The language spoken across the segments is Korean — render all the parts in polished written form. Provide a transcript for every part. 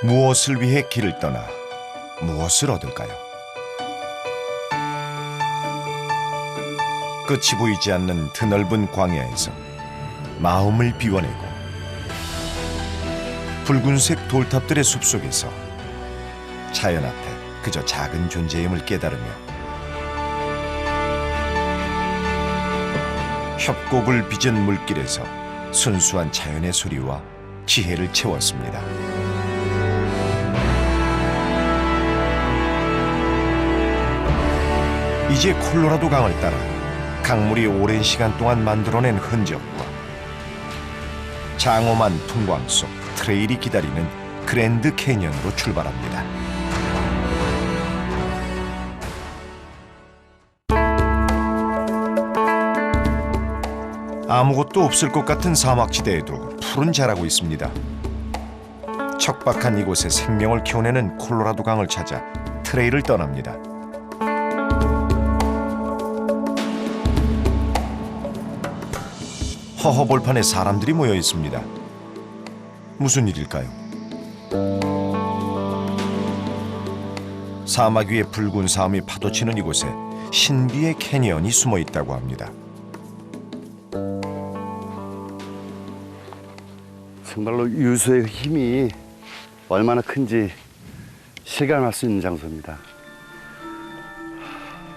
무엇을 위해 길을 떠나 무엇을 얻을까요? 끝이 보이지 않는 드넓은 광야에서 마음을 비워내고 붉은색 돌탑들의 숲속에서 자연 앞에 그저 작은 존재임을 깨달으며 협곡을 빚은 물길에서 순수한 자연의 소리와 지혜를 채웠습니다. 이제 콜로라도 강을 따라 강물이 오랜 시간 동안 만들어낸 흔적과 장엄한 풍광 속 트레일이 기다리는 그랜드 캐니언으로 출발합니다. 아무것도 없을 것 같은 사막지대에도 푸른 자라고 있습니다. 척박한 이곳에 생명을 키워내는 콜로라도 강을 찾아 트레일을 떠납니다. 허허벌판에 사람들이 모여 있습니다. 무슨 일일까요? 사막 위에 붉은 사음이 파도치는 이곳에 신비의 캐니언이 숨어 있다고 합니다. 정말로 유수의 힘이 얼마나 큰지 실감할 수 있는 장소입니다.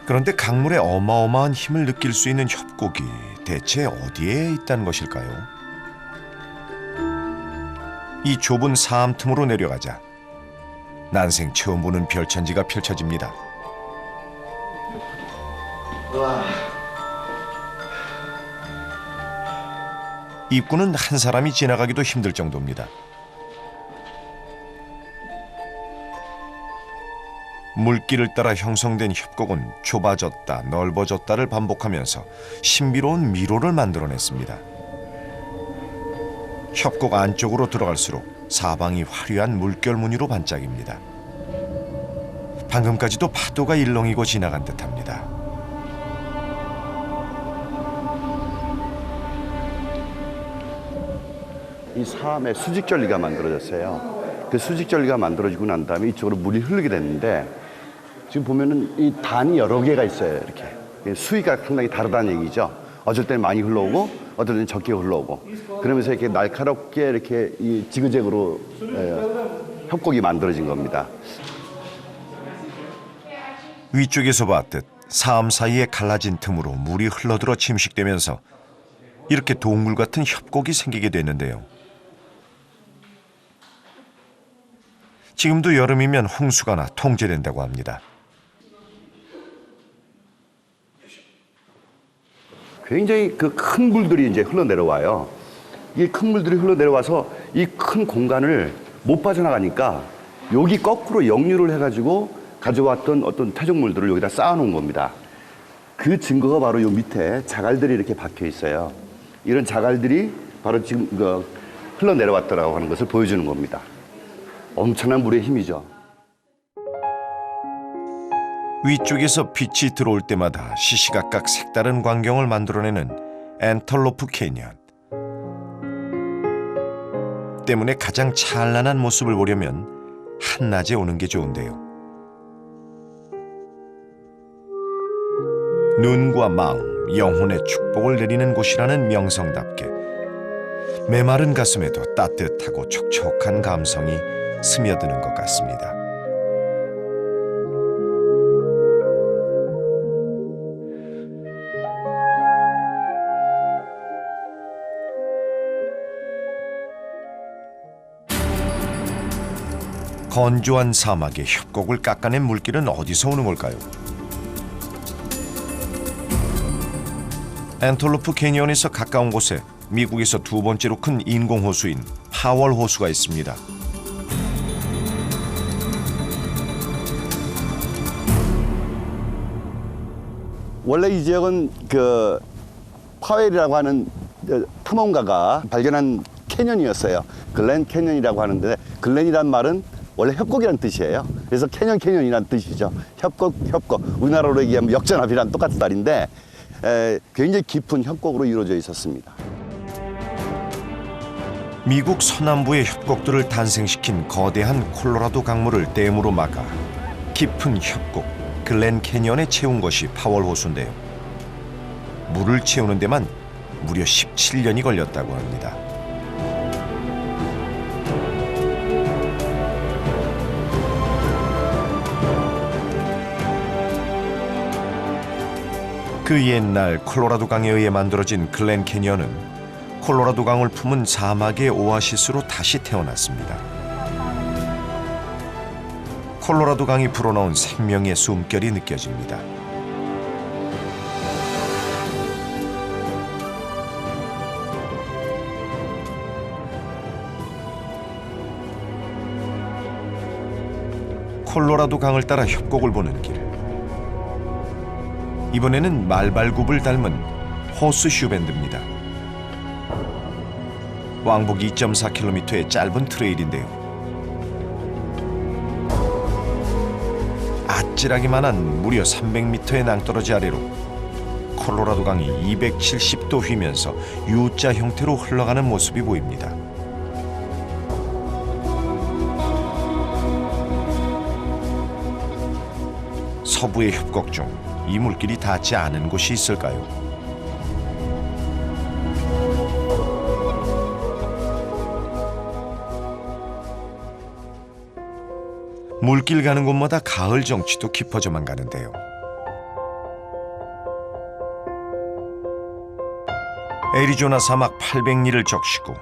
그런데 강물의 어마어마한 힘을 느낄 수 있는 협곡이 대체 어디에 있다는 것일까요? 이 좁은 사암 틈으로 내려가자 난생 처음 보는 별천지가 펼쳐집니다. 입구는 한 사람이 지나가기도 힘들 정도입니다. 물길을 따라 형성된 협곡은 좁아졌다 넓어졌다를 반복하면서 신비로운 미로를 만들어냈습니다. 협곡 안쪽으로 들어갈수록 사방이 화려한 물결 무늬로 반짝입니다. 방금까지도 파도가 일렁이고 지나간 듯합니다. 이 사암에 수직절리가 만들어졌어요. 그 수직절리가 만들어지고 난 다음에 이쪽으로 물이 흐르게 됐는데 지금 보면은 이 단이 여러 개가 있어요. 이렇게 수위가 상당히 다르다는 얘기죠. 어쩔 때는 많이 흘러오고 어떨 때는 적게 흘러오고 그러면서 이렇게 날카롭게 이렇게 이 지그재그로 협곡이 만들어진 겁니다. 위쪽에서 봤듯 사암 사이에 갈라진 틈으로 물이 흘러들어 침식되면서 이렇게 동굴 같은 협곡이 생기게 됐는데요. 지금도 여름이면 홍수가 나 통제된다고 합니다. 굉장히 그 큰 물들이 이제 흘러내려와요. 이 큰 물들이 흘러내려와서 이 큰 공간을 못 빠져나가니까 여기 거꾸로 역류를 해가지고 가져왔던 어떤 퇴적물들을 여기다 쌓아놓은 겁니다. 그 증거가 바로 요 밑에 자갈들이 이렇게 박혀 있어요. 이런 자갈들이 바로 지금 흘러내려왔다라고 하는 것을 보여주는 겁니다. 엄청난 물의 힘이죠. 위쪽에서 빛이 들어올 때마다 시시각각 색다른 광경을 만들어내는 엔털로프 캐니언. 때문에 가장 찬란한 모습을 보려면 한낮에 오는 게 좋은데요. 눈과 마음, 영혼의 축복을 내리는 곳이라는 명성답게 메마른 가슴에도 따뜻하고 촉촉한 감성이 스며드는 것 같습니다. 건조한 사막에 협곡을 깎아낸 물길은 어디서 오는 걸까요? 엔털로프 캐니언에서 가까운 곳에 미국에서 두 번째로 큰 인공호수인 파월 호수가 있습니다. 원래 이 지역은 그 파웰이라고 하는 탐험가가 발견한 캐년이었어요. 글렌 캐년이라고 하는데 글렌이란 말은 원래 협곡이란 뜻이에요. 그래서 캐년이란 뜻이죠. 협곡. 우리나라로 얘기하면 역전합이란 똑같은 말인데 굉장히 깊은 협곡으로 이루어져 있었습니다. 미국 서남부의 협곡들을 탄생시킨 거대한 콜로라도 강물을 댐으로 막아 깊은 협곡 글렌 캐니언에 채운 것이 파월 호수인데요. 물을 채우는 데만 무려 17년이 걸렸다고 합니다. 그 옛날 콜로라도 강에 의해 만들어진 글렌 캐니언은 콜로라도 강을 품은 사막의 오아시스로 다시 태어났습니다. 콜로라도 강이 불어넣은 생명의 숨결이 느껴집니다. 콜로라도 강을 따라 협곡을 보는 길. 이번에는 말발굽을 닮은 호스슈 밴드입니다. 왕복 2.4km의 짧은 트레일인데요. 아찔하기만한 무려 300m의 낭떠러지 아래로 콜로라도 강이 270도 휘면서 U자 형태로 흘러가는 모습이 보입니다. 서부의 협곡 중 이 물길이 닿지 않은 곳이 있을까요? 물길 가는 곳마다 가을 정취도 깊어져만 가는데요. 애리조나 사막 800리를 적시고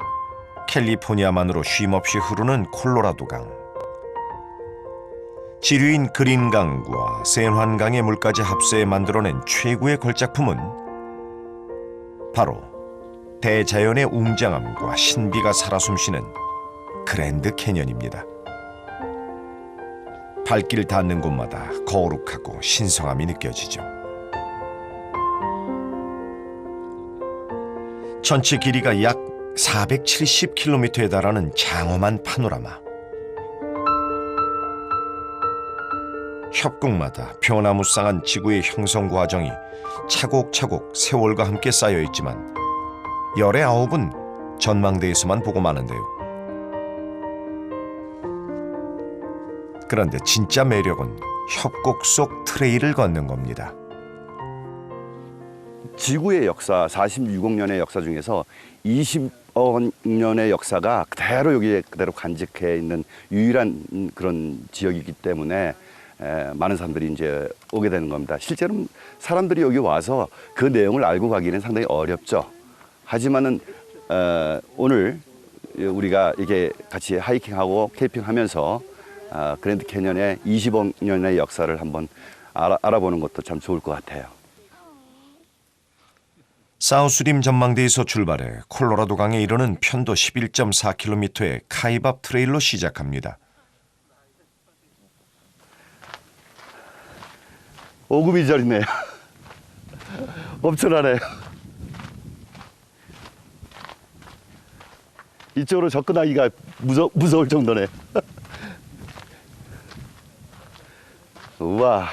캘리포니아만으로 쉼없이 흐르는 콜로라도 강. 지류인 그린강과 샌환강의 물까지 합세해 만들어낸 최고의 걸작품은 바로 대자연의 웅장함과 신비가 살아 숨쉬는 그랜드 캐년입니다. 발길 닿는 곳마다 거룩하고 신성함이 느껴지죠. 전체 길이가 약 470km에 달하는 장엄한 파노라마. 협곡마다 변화무쌍한 지구의 형성 과정이 차곡차곡 세월과 함께 쌓여 있지만 열의 9은 전망대에서만 보고 마는데요. 그런데 진짜 매력은 협곡 속 트레일을 걷는 겁니다. 지구의 역사, 46억 년의 역사 중에서 20억 년의 역사가 그대로 여기에 그대로 간직해 있는 유일한 그런 지역이기 때문에 많은 사람들이 이제 오게 되는 겁니다. 실제로는 사람들이 여기 와서 그 내용을 알고 가기는 상당히 어렵죠. 하지만은 오늘 우리가 이게 같이 하이킹하고 캠핑하면서 그랜드 캐년의 20억 년의 역사를 한번 알아보는 것도 참 좋을 것 같아요. 사우스림 전망대에서 출발해 콜로라도 강에 이르는 편도 11.4km의 카이밥 트레일로 시작합니다. 오금이 저리네요. 엄청나네요. 이쪽으로 접근하기가 무서울 정도네. 우와.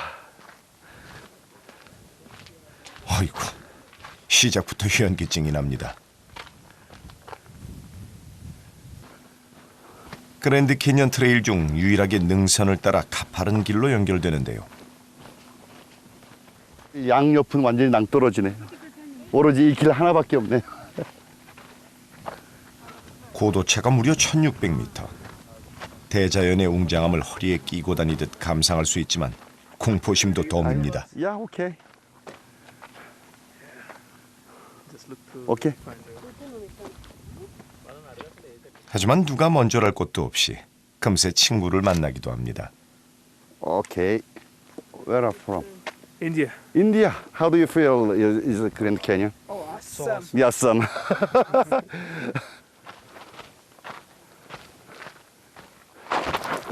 어이구, 시작부터 현기증이 납니다. 그랜드 캐년 트레일 중 유일하게 능선을 따라 가파른 길로 연결되는데요. 양옆은 완전히 낭떠러지네. 오로지 이 길 하나밖에 없네. 고도차가 무려 1600m. 대자연의 웅장함을 허리에 끼고 다니듯 감상할 수 있지만 공포심도 덤입니다. 야, 오케이. 오케이. 하지만 누가 먼저랄 것도 없이 금세 친구를 만나기도 합니다. 오케이. Where are you from? India. India. How do you feel is the Grand Canyon? Oh, awesome. Yeah, awesome.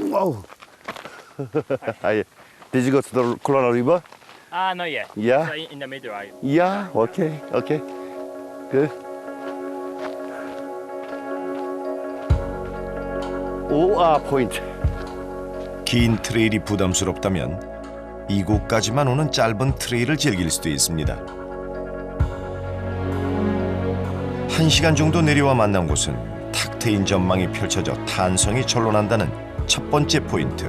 Wow. Did you go to the Colorado River? Not yet. Yeah. So in the middle, right? Yeah. Okay. Okay. Good. 오아 포인트. 긴 트레일이 부담스럽다면 이곳까지만 오는 짧은 트레일을 즐길 수도 있습니다. 1시간 정도 내려와 만난 곳은 탁 트인 전망이 펼쳐져 탄성이 절로 난다는 첫 번째 포인트,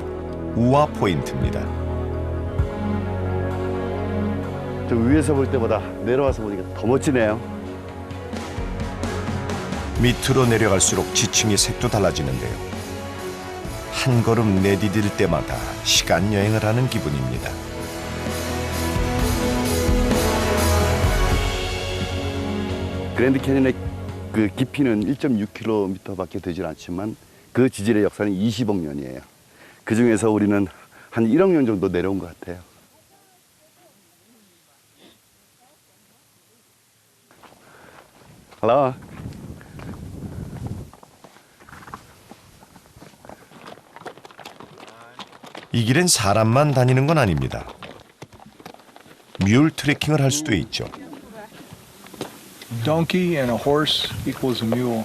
우화 포인트입니다. 저 위에서 볼 때보다 내려와서 보니까 더 멋지네요. 밑으로 내려갈수록 지층의 색도 달라지는데요. 한 걸음 내디딜 때마다 시간 여행을 하는 기분입니다. 그랜드 캐니언의 그 깊이는 1.6km밖에 되질 않지만 그 지질의 역사는 20억 년이에요. 그 중에서 우리는 한 1억 년 정도 내려온 것 같아요. Hello. 이 길엔 사람만 다니는 건 아닙니다. 뮬 트레킹을 할 수도 있죠. Donkey and a horse equals a mule.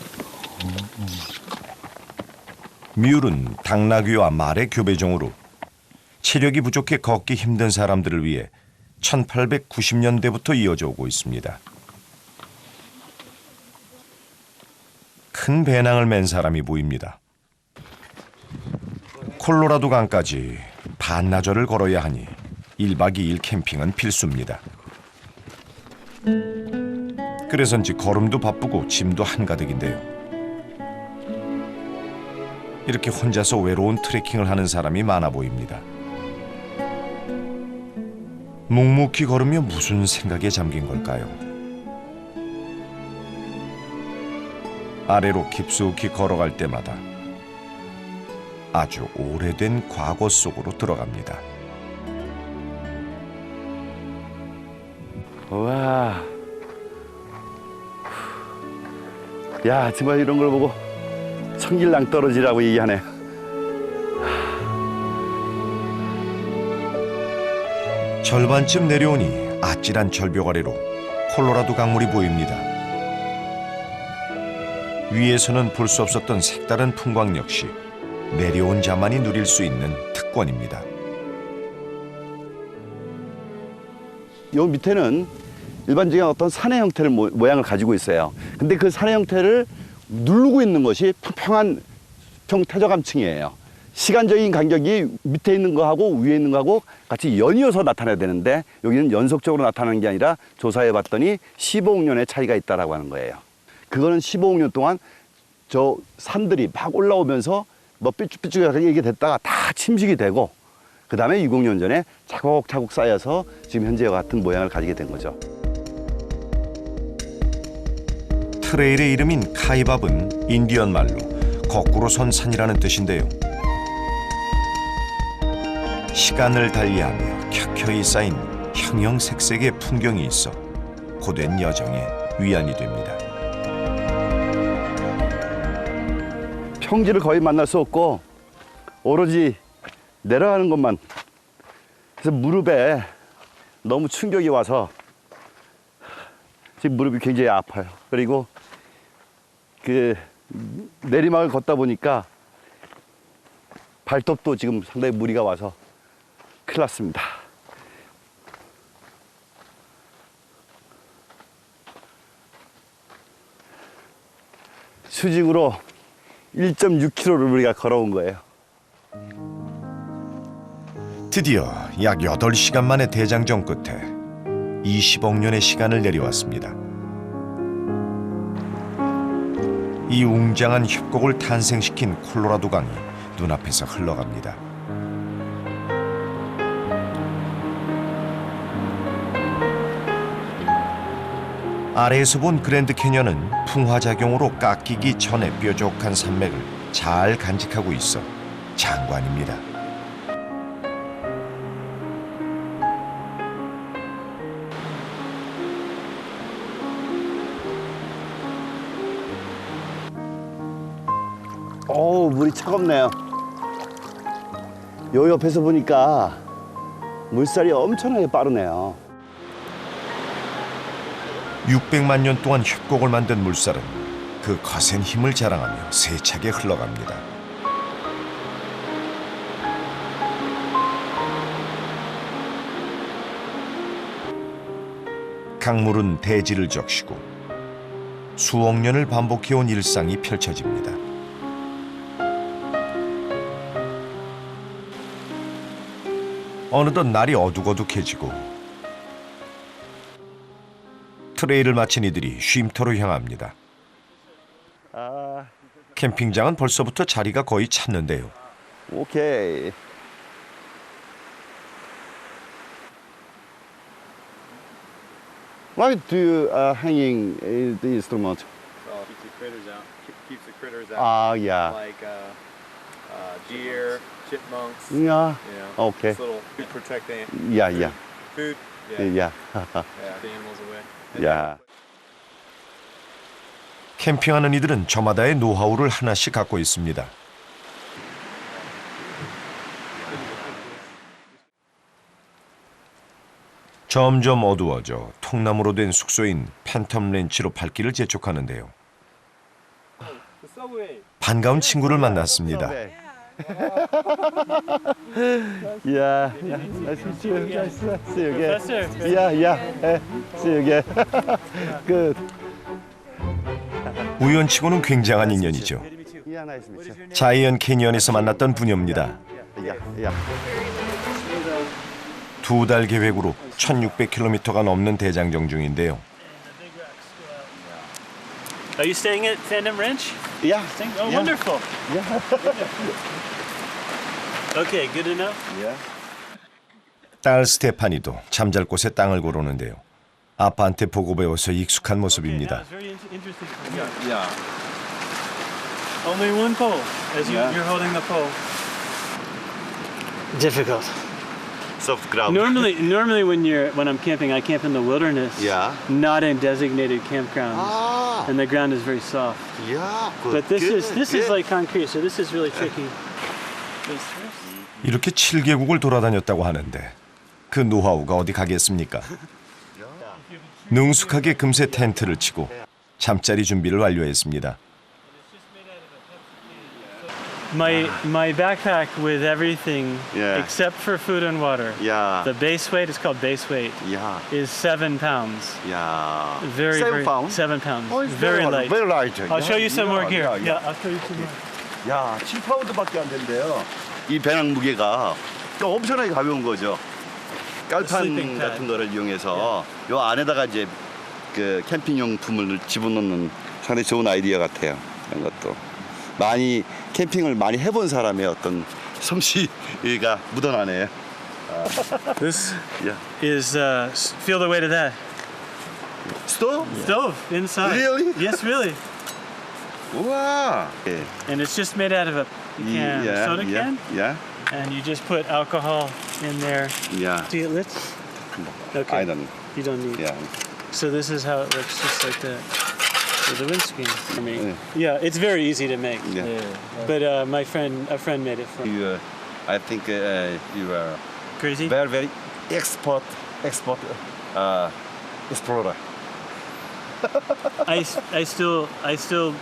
뮬은 당나귀와 말의 교배종으로 체력이 부족해 걷기 힘든 사람들을 위해 1890년대부터 이어져 오고 있습니다. 큰 배낭을 맨 사람이 보입니다. 콜로라도 강까지 반나절을 걸어야 하니 1박 2일 캠핑은 필수입니다. 그래서인지 걸음도 바쁘고 짐도 한가득인데요. 이렇게 혼자서 외로운 트레킹을 하는 사람이 많아 보입니다. 묵묵히 걸으며 무슨 생각에 잠긴 걸까요? 아래로 깊숙이 걸어갈 때마다 아주 오래된 과거 속으로 들어갑니다. 와. 야, 정말 이런 걸 보고 청길낭 떨어지라고 얘기하네. 절반쯤 내려오니 아찔한 절벽 아래로 콜로라도 강물이 보입니다. 위에서는 볼 수 없었던 색다른 풍광 역시 내려온 자만이 누릴 수 있는 특권입니다. 요 밑에는 일반적인 어떤 산의 형태를 모양을 가지고 있어요. 근데 그 산의 형태를 누르고 있는 것이 평평한 태저감층이에요. 시간적인 간격이 밑에 있는 거하고 위에 있는 거하고 같이 연이어서 나타나야 되는데 여기는 연속적으로 나타나는 게 아니라 조사해 봤더니 15억 년의 차이가 있다라고 하는 거예요. 그거는 15억 년 동안 저 산들이 막 올라오면서 뭐 삐쭉삐쭉하게 이게 됐다가 다 침식이 되고 그 다음에 6억 년 전에 차곡차곡 쌓여서 지금 현재와 같은 모양을 가지게 된 거죠. 트레일의 이름인 카이밥은 인디언 말로 거꾸로 선 산이라는 뜻인데요. 시간을 달리하며 켜켜이 쌓인 형형색색의 풍경이 있어 고된 여정의 위안이 됩니다. 평지를 거의 만날 수 없고 오로지 내려가는 것만. 그래서 무릎에 너무 충격이 와서 지금 무릎이 굉장히 아파요. 그리고 그 내리막을 걷다 보니까 발톱도 지금 상당히 무리가 와서 큰일 났습니다. 수직으로 1.6km를 우리가 걸어온 거예요. 드디어 약 8시간 만에 대장정 끝에 20억 년의 시간을 내려왔습니다. 이 웅장한 협곡을 탄생시킨 콜로라도 강이 눈앞에서 흘러갑니다. 아래에서 본 그랜드 캐년은 풍화작용으로 깎이기 전에 뾰족한 산맥을 잘 간직하고 있어 장관입니다. 어우, 물이 차갑네요. 요 옆에서 보니까 물살이 엄청나게 빠르네요. 600만 년 동안 협곡을 만든 물살은 그 거센 힘을 자랑하며 세차게 흘러갑니다. 강물은 대지를 적시고 수억 년을 반복해온 일상이 펼쳐집니다. 어느덧 날이 어둑어둑해지고 트레일을 마친 이들이 쉼터로 향합니다. 캠핑장은 벌써부터 자리가 거의 찼는데요. 오케이. Why do you hanging the instrument? Keeps the critters out. Keeps the critters out. Ah, yeah. Like deer, chipmunks. Yeah. You know, Okay. This little to protect the Yeah, yeah, food. yeah, Keep the animals away. yeah. 캠핑하는 이들은 저마다의 노하우를 하나씩 갖고 있습니다. 점점 어두워져 통나무로 된 숙소인 팬텀 렌치로 발길을 재촉하는데요. 반가운 친구를 만났습니다. Yeah, yeah. Nice to meet you. Nice to see you again. Yeah, yeah. See you again. Good. 우연치고는 굉장한 인연이죠. Yeah, nice to meet you. 자이언 캐니언에서 만났던 부녀입니다. Yeah, yeah. 2달 계획으로 1600km가 넘는 대장정 중인데요. Are you staying at Phantom Ranch? Yeah. Oh, Yeah. wonderful. Okay, good to know. Yeah. 딸 스테파니도 잠잘 곳에 땅을 고르는데요. 아빠한테 보고 배워서 익숙한 모습입니다. It's very interesting. Yeah. Only one pole as you're holding the pole. Difficult. Soft ground. Normally when I'm camping, I camp in the wilderness. Yeah. Not in designated campgrounds. Ah. And the ground is very soft. Yeah. Good. But this is good. like concrete, so this is really tricky. 이렇게 7개국을 돌아다녔다고 하는데 그 노하우가 어디 가겠습니까? 능숙하게 금세 텐트를 치고 잠자리 준비를 완료했습니다. My backpack with everything Yeah. except for food and water. Yeah. The base weight is called base weight. Yeah. Is 7 pounds. Yeah. Very 7 pounds? 7 pounds. Oh, it's very light. Very light. I'll show you some more gear. Yeah, I'll show you some more. 야, 7파운드밖에 안 된대요. 이 배낭 무게가 엄청나게 가벼운 거죠. 깔판 sleeping pad. 같은 거를 이용해서 요 안에다가 이제 그 캠핑용품을 집어넣는 상당히 좋은 아이디어 같아요. 이런 것도 많이 캠핑을 많이 해본 사람의 어떤 솜씨가 묻어나네요. This Yeah. is feel the weight of that. 스톱? Stove inside. Really? Yes, really. 우와. 예. And it's just made out of a can, soda can, Yeah. and you just put alcohol in there. Yeah. See it lit? Okay. I don't. You don't need. Yeah. So this is how it looks, just like that. With the windscreen. I mean, Yeah. yeah, it's very easy to make. Yeah. But a friend made it for me. You, I think you are Crazy? very expert explorer. I still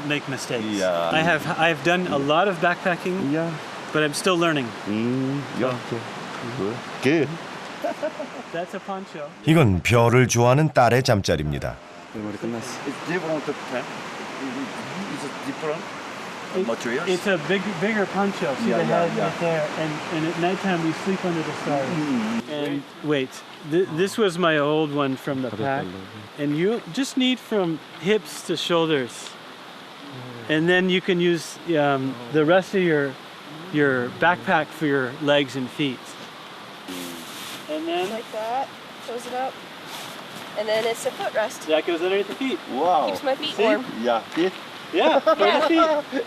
make mistakes. Yeah. I've done a lot of backpacking, Yeah. but I'm still learning. Yeah. Good. That's a poncho. 이건 별을 좋아하는 딸의 잠자리입니다. It's different. It's different materials. It's a bigger poncho. See Yeah, the head yeah. right there, and at nighttime we sleep under the stars. And wait, this was my old one from the pack, and you just need from hips to shoulders, and then you can use the rest of your backpack for your legs and feet. And then Like that. Close it up. And then it's a footrest. that goes underneath the feet. Wow. Keeps my feet See? warm. Yeah. Yeah. Yeah, for the feet.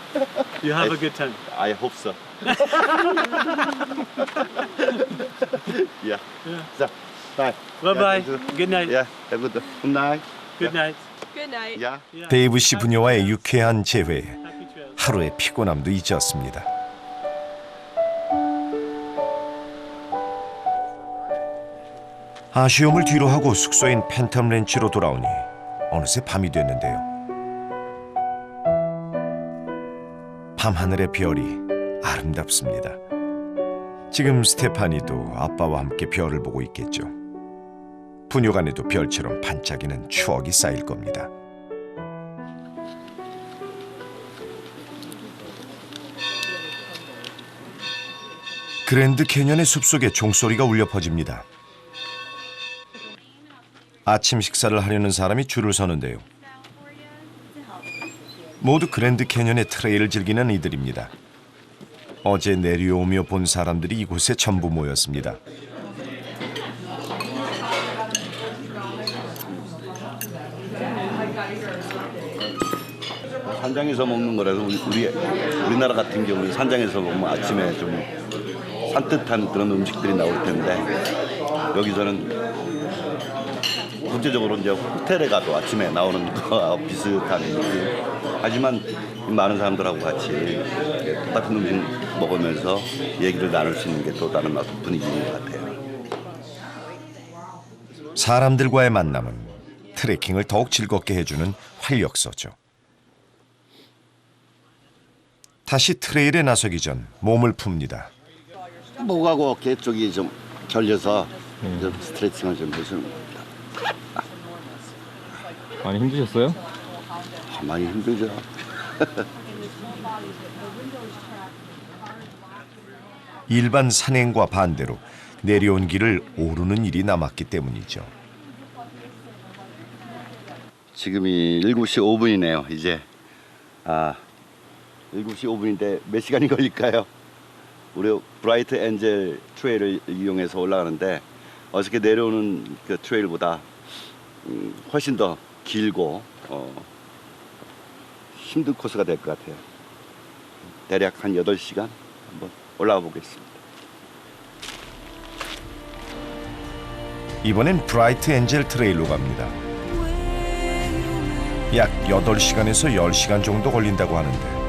You have a good time. I hope so. Yeah. So, bye. Bye bye. Yeah, Good night. Yeah. Have a good night. Good night. Good night. Yeah. 데이브 씨 부녀와의 유쾌한 재회, Happy trails. 하루의 피곤함도 잊었습니다. 아쉬움을 뒤로 하고 숙소인 팬텀 렌치로 돌아오니 어느새 밤이 됐는데요. 밤하늘의 별이 아름답습니다. 지금 스테파니도 아빠와 함께 별을 보고 있겠죠. 부녀간에도 별처럼 반짝이는 추억이 쌓일 겁니다. 그랜드 캐년의 숲속에 종소리가 울려 퍼집니다. 아침 식사를 하려는 사람이 줄을 서는데요. 모두 그랜드 캐년의 트레일을 즐기는 이들입니다. 어제 내려오며 본 사람들이 이곳에 전부 모였습니다. 산장에서 먹는 거라서 우리나라 같은 경우는 산장에서 먹으면 아침에 좀 산뜻한 그런 음식들이 나올 텐데 여기서는 국제적으로 이제 호텔에 가도 아침에 나오는 거와 비슷한 느낌. 하지만 많은 사람들하고 같이 똑같은 음식 먹으면서 얘기를 나눌 수 있는 게 또 다른 분위기인 것 같아요. 사람들과의 만남은 트레킹을 더욱 즐겁게 해주는 활력소죠. 다시 트레일에 나서기 전 몸을 풉니다. 목하고 어깨 쪽이 좀 결려서 좀 스트레칭을 좀 해주는 겁니다. 많이 힘드셨어요? 많이 힘들죠. 일반 산행과 반대로 내려온 길을 오르는 일이 남았기 때문이죠. 지금이 7시 5분이네요. 이제 7시 5분인데 몇 시간이 걸릴까요? 우리 브라이트 엔젤 트레일을 이용해서 올라가는데 어저께 내려오는 그 트레일보다 훨씬 더 길고 힘든 코스가 될 것 같아요. 대략 한 8시간 한번 올라가 보겠습니다. 이번엔 브라이트 엔젤 트레일로 갑니다. 약 8시간에서 10시간 정도 걸린다고 하는데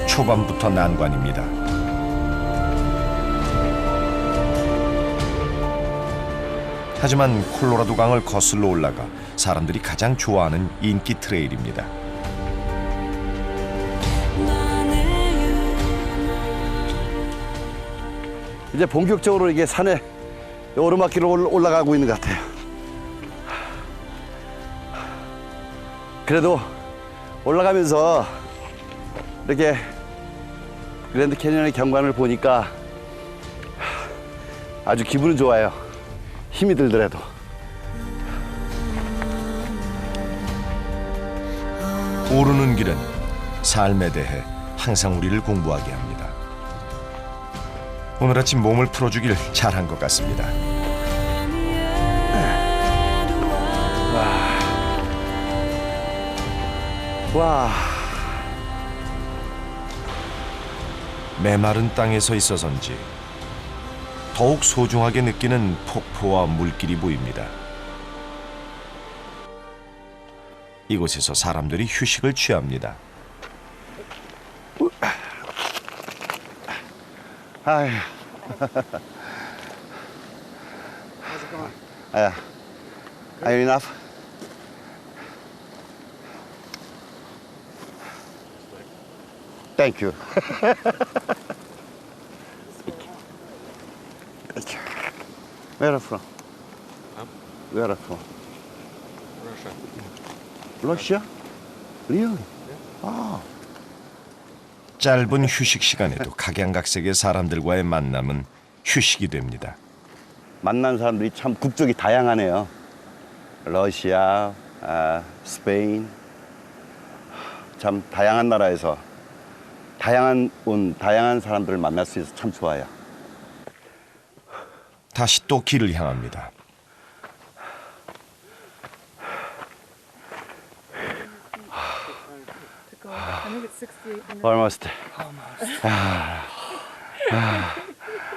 초반부터 난관입니다. 하지만 콜로라도 강을 거슬러 올라가 사람들이 가장 좋아하는 인기 트레일입니다. 이제 본격적으로 이게 산에 오르막길을 올라가고 있는 것 같아요. 그래도 올라가면서 이렇게 그랜드 캐니언의 경관을 보니까 아주 기분은 좋아요. 힘이 들더라도. 오르는 길은 삶에 대해 항상 우리를 공부하게 합니다. 오늘 아침 몸을 풀어주길 잘한 것 같습니다. 와. 메마른 땅에 서 있어서인지 더욱 소중하게 느끼는 폭포와 물길이 보입니다. 이곳에서 사람들이 휴식을 취합니다. 아휴. Are you enough? Thank you. Where are you from? Where are you from? Russia. Russia? Really? Ah. 짧은 휴식 시간에도 각양각색의 사람들과의 만남은 휴식이 됩니다. 만난 사람들이 참 국적이 다양하네요. 러시아, 스페인, 참 다양한 나라에서 다양한 사람들을 만날 수 있어서 참 좋아요. 다시 또 길을 향합니다. Almost.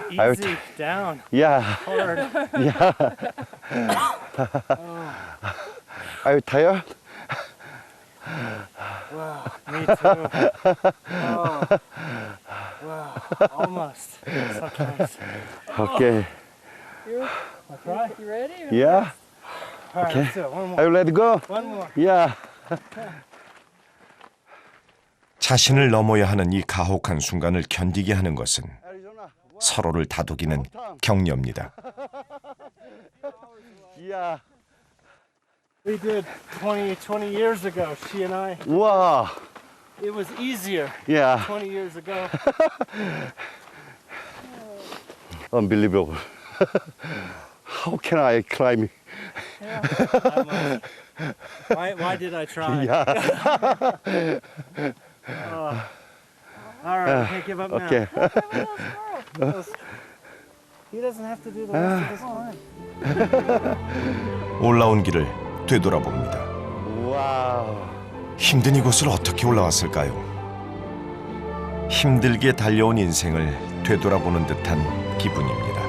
Easy down. Yeah. Hard. Yeah. Are you tired? Wow. Me too. Oh. Wow. Almost. So close. Okay. You ready? Yeah. All right, Okay. let's do it. One more. Are you ready to go? One more. Yeah. 자신을 넘어야 하는 이 가혹한 순간을 견디게 하는 것은 서로를 다독이는 격려입니다. Yeah. We did 20 years ago, she and I. Wow. It was easier Yeah. 20 years ago. Unbelievable. How can I climb? Why did I try? Yeah. All right, can't give up now. Okay. He doesn't have to do the rest of this climb. 올라온 길을 되돌아봅니다. Wow. 힘든 이곳을 어떻게 올라왔을까요? 힘들게 달려온 인생을 되돌아보는 듯한 기분입니다.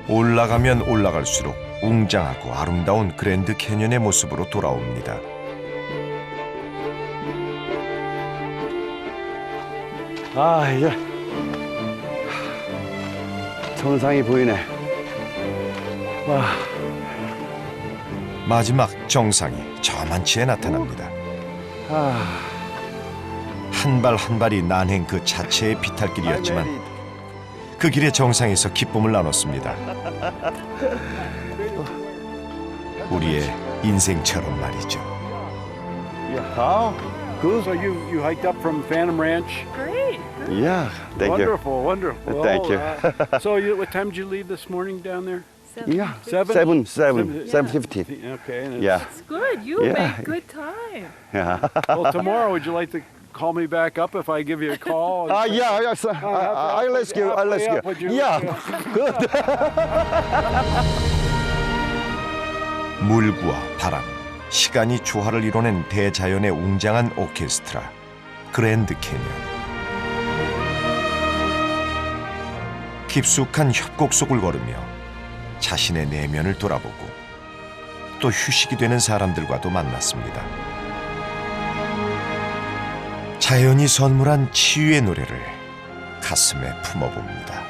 올라가면 올라갈수록 웅장하고 아름다운 그랜드 캐년의 모습으로 돌아옵니다. 아, 이제 정상이 보이네. 와. 마지막 정상이 저만치에 나타납니다. 한 발 한 발이 난행 그 자체의 비탈길이었지만 그 길의 정상에서 기쁨을 나눴습니다. 우리의 인생처럼 말이죠. How? Good. So you hiked up from Phantom Ranch? Great. Yeah. Thank you. Wonderful, wonderful. Thank you. So what time did you leave this morning down there? Yeah. 7? 7:50. Okay. And Yeah. It's good. You Yeah. make good time. Yeah. Well, tomorrow, would you like to call me back up if I give you a call? Yeah. Yes. I'll ask you. I'll ask Halfway up, would you. you- Yeah. Good. 물과 바람, 시간이 조화를 이뤄낸 대자연의 웅장한 오케스트라, 그랜드 캐년. 깊숙한 협곡 속을 걸으며 자신의 내면을 돌아보고 또 휴식이 되는 사람들과도 만났습니다. 자연이 선물한 치유의 노래를 가슴에 품어봅니다.